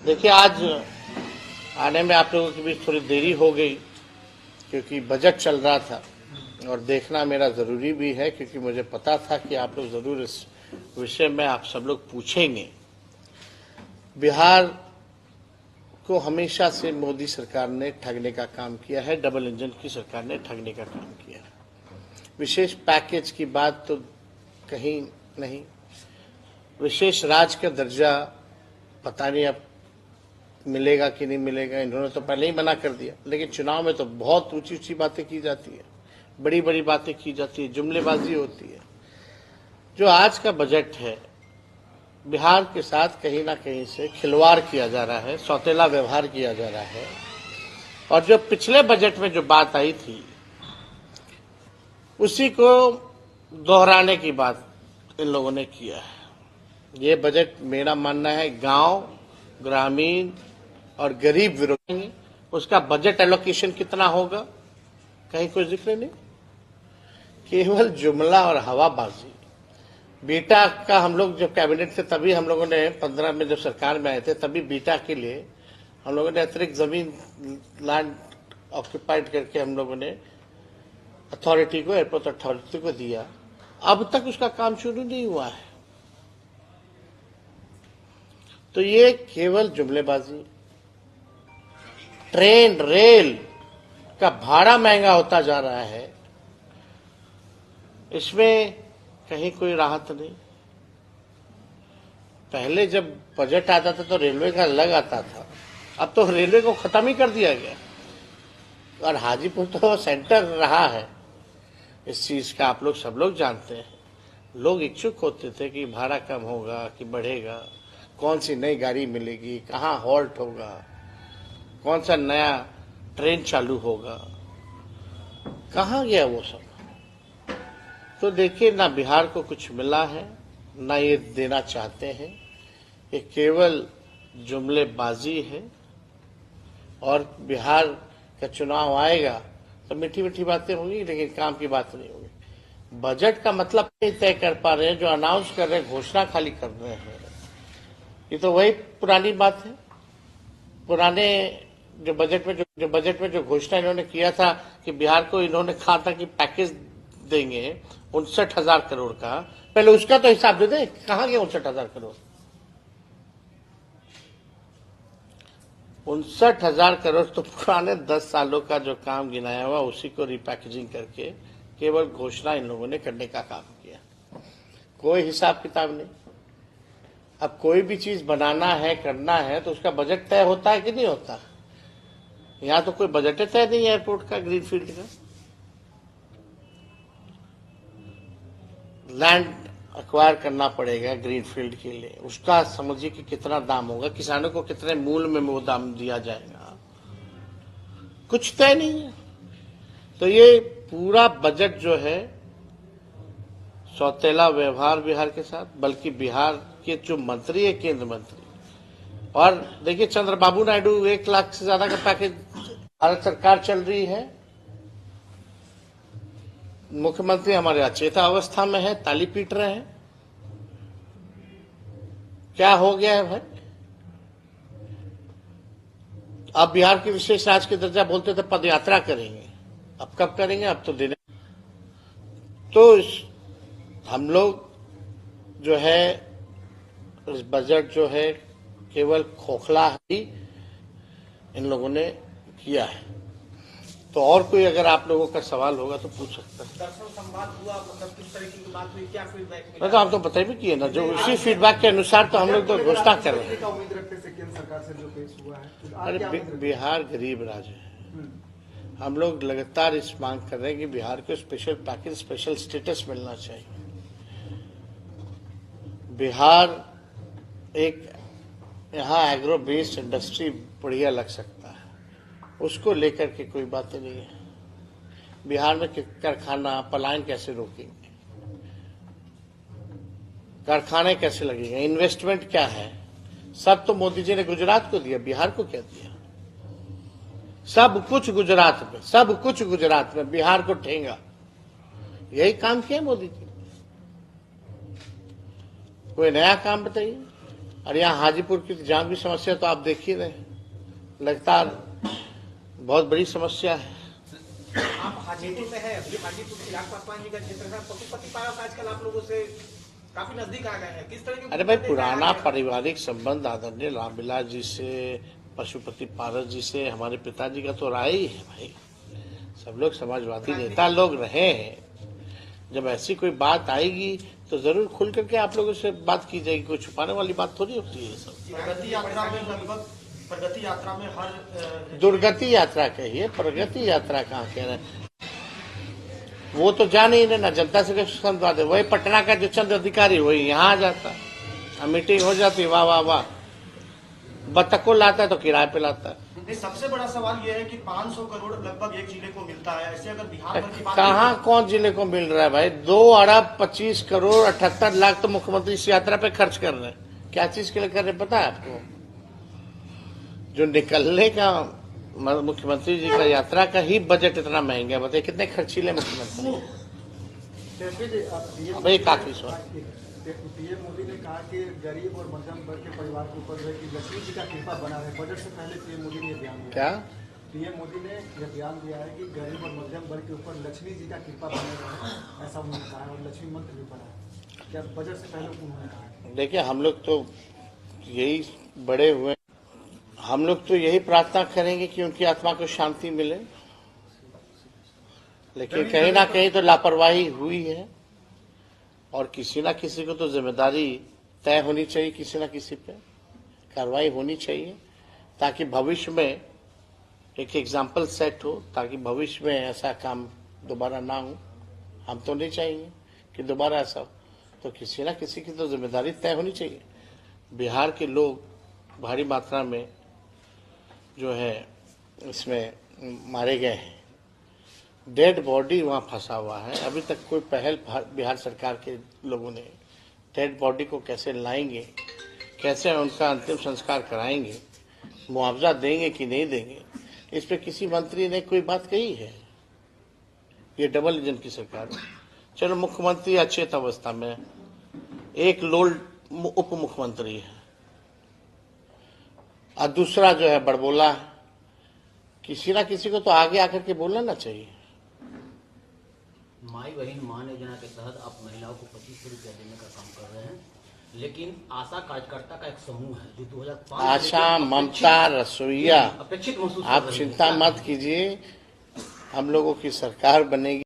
देखिए, आज आने में आप लोगों के बीच थोड़ी देरी हो गई क्योंकि बजट चल रहा था और देखना मेरा ज़रूरी भी है क्योंकि मुझे पता था कि आप लोग ज़रूर इस विषय में आप सब लोग पूछेंगे। बिहार को हमेशा से मोदी सरकार ने ठगने का काम किया है, डबल इंजन की सरकार ने ठगने का काम किया है। विशेष पैकेज की बात तो कहीं नहीं, विशेष राज्य का दर्जा पता नहीं अब मिलेगा कि नहीं मिलेगा, इन्होंने तो पहले ही मना कर दिया। लेकिन चुनाव में तो बहुत ऊंची ऊंची बातें की जाती है, बड़ी बड़ी बातें की जाती है, जुमलेबाजी होती है। जो आज का बजट है, बिहार के साथ कहीं ना कहीं से खिलवाड़ किया जा रहा है, सौतेला व्यवहार किया जा रहा है। और जो पिछले बजट में जो बात आई थी उसी को दोहराने की बात इन लोगों ने किया है। ये बजट मेरा मानना है गांव, ग्रामीण और गरीब विरोधी। उसका बजट एलोकेशन कितना होगा कहीं कोई जिक्र नहीं, केवल जुमला और हवाबाजी। बीटा का हम लोग जब कैबिनेट थे तभी हम लोगों ने 15 में जब सरकार में आए थे तभी बीटा के लिए हम लोगों ने अतिरिक्त जमीन लैंड ऑक्यूपाइड करके हम लोगों ने अथॉरिटी को, एयरपोर्ट अथॉरिटी को दिया। अब तक उसका काम शुरू नहीं हुआ है। तो ये केवल जुमलेबाजी। ट्रेन रेल का भाड़ा महंगा होता जा रहा है, इसमें कहीं कोई राहत नहीं। पहले जब बजट आता था तो रेलवे का अलग आता था, अब तो रेलवे को खत्म ही कर दिया गया। और हाजीपुर तो सेंटर रहा है इस चीज का, आप लोग सब लोग जानते हैं। लोग इच्छुक होते थे कि भाड़ा कम होगा कि बढ़ेगा, कौन सी नई गाड़ी मिलेगी, कहाँ हॉल्ट होगा, कौन सा नया ट्रेन चालू होगा, कहाँ गया वो सब। तो देखिए, ना बिहार को कुछ मिला है, ना ये देना चाहते हैं। ये केवल जुमलेबाजी है। और बिहार का चुनाव आएगा तो मीठी मीठी बातें होंगी लेकिन काम की बात नहीं होगी। बजट का मतलब नहीं तय कर पा रहे हैं, जो अनाउंस कर रहे हैं घोषणा खाली कर रहे हैं। ये तो वही पुरानी बात है। पुराने जो बजट में जो घोषणा इन्होंने किया था कि बिहार को इन्होंने कहा था कि पैकेज देंगे 59,000 करोड़ का, पहले उसका तो हिसाब दे दें, कहां गए 59,000 करोड़। 59,000 करोड़ तो पुराने 10 सालों का जो काम गिनाया हुआ उसी को रिपैकेजिंग करके केवल घोषणा इन लोगों ने करने का काम किया, कोई हिसाब किताब नहीं। अब कोई भी चीज बनाना है, करना है तो उसका बजट तय होता है कि नहीं होता। यहां तो कोई बजट तय नहीं है एयरपोर्ट का, ग्रीनफील्ड का। लैंड एक्वायर करना पड़ेगा ग्रीनफील्ड के लिए, उसका समझिए कि कितना दाम होगा, किसानों को कितने मूल्य में वो दाम दिया जाएगा, कुछ तय नहीं है। तो ये पूरा बजट जो है सौतेला व्यवहार बिहार के साथ, बल्कि बिहार के जो मंत्री है, केंद्र मंत्री। और देखिए, चंद्रबाबू नायडू 1 लाख से ज्यादा का पैकेज भारत सरकार चल रही है। मुख्यमंत्री हमारे अचेता अवस्था में है, ताली पीट रहे हैं। क्या हो गया है भाई। अब बिहार के विशेष राज्य के दर्जा बोलते थे पदयात्रा करेंगे, अब कब करेंगे, अब तो देने। तो हम लोग जो है इस बजट जो है केवल खोखला ही इन लोगों ने किया है। तो और कोई अगर आप लोगों का सवाल होगा तो पूछ सकता है। दरअसल संवाद हुआ, मतलब किस तरीके की बात हुई, क्या फीडबैक मिला? तो हम तो बता भी किए ना, जो उसी फीडबैक के अनुसार तो हम लोग तो घोषणा कर रहे हैं। उम्मीद रखते थे केंद्र सरकार से जो पेश हुआ है। अरे बिहार गरीब राज्य है, हम लोग लगातार इस मांग कर रहे हैं कि बिहार को स्पेशल पैकेज, स्पेशल स्टेटस मिलना चाहिए। बिहार एक यहाँ एग्रो बेस्ड इंडस्ट्री बढ़िया लग सकता है, उसको लेकर के कोई बातें नहीं है। बिहार में कारखाना पलायन कैसे रोकेंगे, कारखाने कैसे लगेंगे, इन्वेस्टमेंट क्या है, सब तो मोदी जी ने गुजरात को दिया, बिहार को क्या दिया। सब कुछ गुजरात में, सब कुछ गुजरात में, बिहार को ठेंगा। यही काम किया मोदी जी। कोई नया काम बताइए। और यहाँ हाजीपुर की जाम की समस्या तो आप देख ही रहे, लगातार बहुत बड़ी समस्या है। आप हाजीपुर में है, अभी हाजीपुर चिराग पासवान जी का क्षेत्र है, पशुपति पारस आजकल आप लोगों से काफी नजदीक आ गए हैं, किस तरह के? अरे भाई, पुराना पारिवारिक संबंध आदरणीय रामविलास जी से, पशुपति पारस जी से हमारे पिताजी का तो रहा ही है भाई। सब लोग समाजवादी नेता लोग रहे हैं। जब ऐसी कोई बात आएगी तो जरूर खुल करके आप लोगों से बात की जाएगी, कोई छुपाने वाली बात थोड़ी होती है सब। प्रगति यात्रा में लगभग, प्रगति यात्रा में हर दुर्गति यात्रा कहिए, प्रगति यात्रा कहाँ कह रहे हैं? वो तो जान ही ना, जनता से कैसे संवाद है। वही पटना का जो चंद अधिकारी वही यहाँ आ जाता, मीटिंग हो जाती, वाह वाह वाह, बतख को लाता है तो किराए पे लाता है। सबसे बड़ा सवाल यह है कि 500 करोड़ लगभग एक जिले को मिलता है, ऐसे अगर बिहार भर की बात कहाँ कौन जिले को मिल रहा है भाई? 2 अरब 25 करोड़ 78 लाख तो मुख्यमंत्री इस यात्रा पे खर्च कर रहे हैं। क्या चीज के लिए कर रहे हैं पता है आपको? जो निकलने का मुख्यमंत्री जी का यात्रा का ही बजट इतना महंगा है, बताइए कितने खर्चीले मुख्यमंत्री। भाई काफी सवाल। पीएम मोदी ने कहा कि गरीब और मध्यम वर्ग के परिवार के ऊपर है कि लक्ष्मी जी का कृपा बना रहे। बजट से पहले पीएम मोदी ने यह बयान दिया। क्या पीएम मोदी ने यह बयान दिया है कि गरीब और मध्यम वर्ग के ऊपर लक्ष्मी जी का कृपा बने रहे, ऐसा उन्होंने कहा है, और लक्ष्मी मंत्र भी पड़ा है। क्या बजट से पहले उन्होंने कहा? देखिए, हम लोग तो यही बड़े हुए, हम लोग तो यही प्रार्थना करेंगे कि उनकी आत्मा को शांति मिले, लेकिन कहीं ना कहीं तो लापरवाही हुई है और किसी ना किसी को तो जिम्मेदारी तय होनी चाहिए, किसी ना किसी पे कार्रवाई होनी चाहिए, ताकि भविष्य में एक एग्जाम्पल सेट हो, ताकि भविष्य में ऐसा काम दोबारा ना हो। हम तो नहीं चाहेंगे कि दोबारा ऐसा हो, तो किसी ना किसी की तो जिम्मेदारी तय होनी चाहिए। बिहार के लोग भारी मात्रा में जो है इसमें मारे गए हैं, डेड बॉडी वहाँ फंसा हुआ है। अभी तक कोई पहल बिहार सरकार के लोगों ने डेड बॉडी को कैसे लाएंगे, कैसे उनका अंतिम संस्कार कराएंगे, मुआवजा देंगे कि नहीं देंगे, इस पे किसी मंत्री ने कोई बात कही है? ये डबल इंजन की सरकार है। चलो, मुख्यमंत्री अचेत अवस्था में, एक लोल उप मुख्यमंत्री है और दूसरा जो है बड़बोला है। किसी ना किसी को तो आगे आकर के बोलना ना चाहिए। माई बहन मान योजना के तहत आप महिलाओं को 2500 रुपया देने का काम कर रहे हैं, लेकिन आशा कार्यकर्ता का एक समूह है जो 2005 आशा, ममता, रसोईया, अपेक्षित महसूस आप चिंता मत कीजिए, हम लोगों की सरकार बनेगी।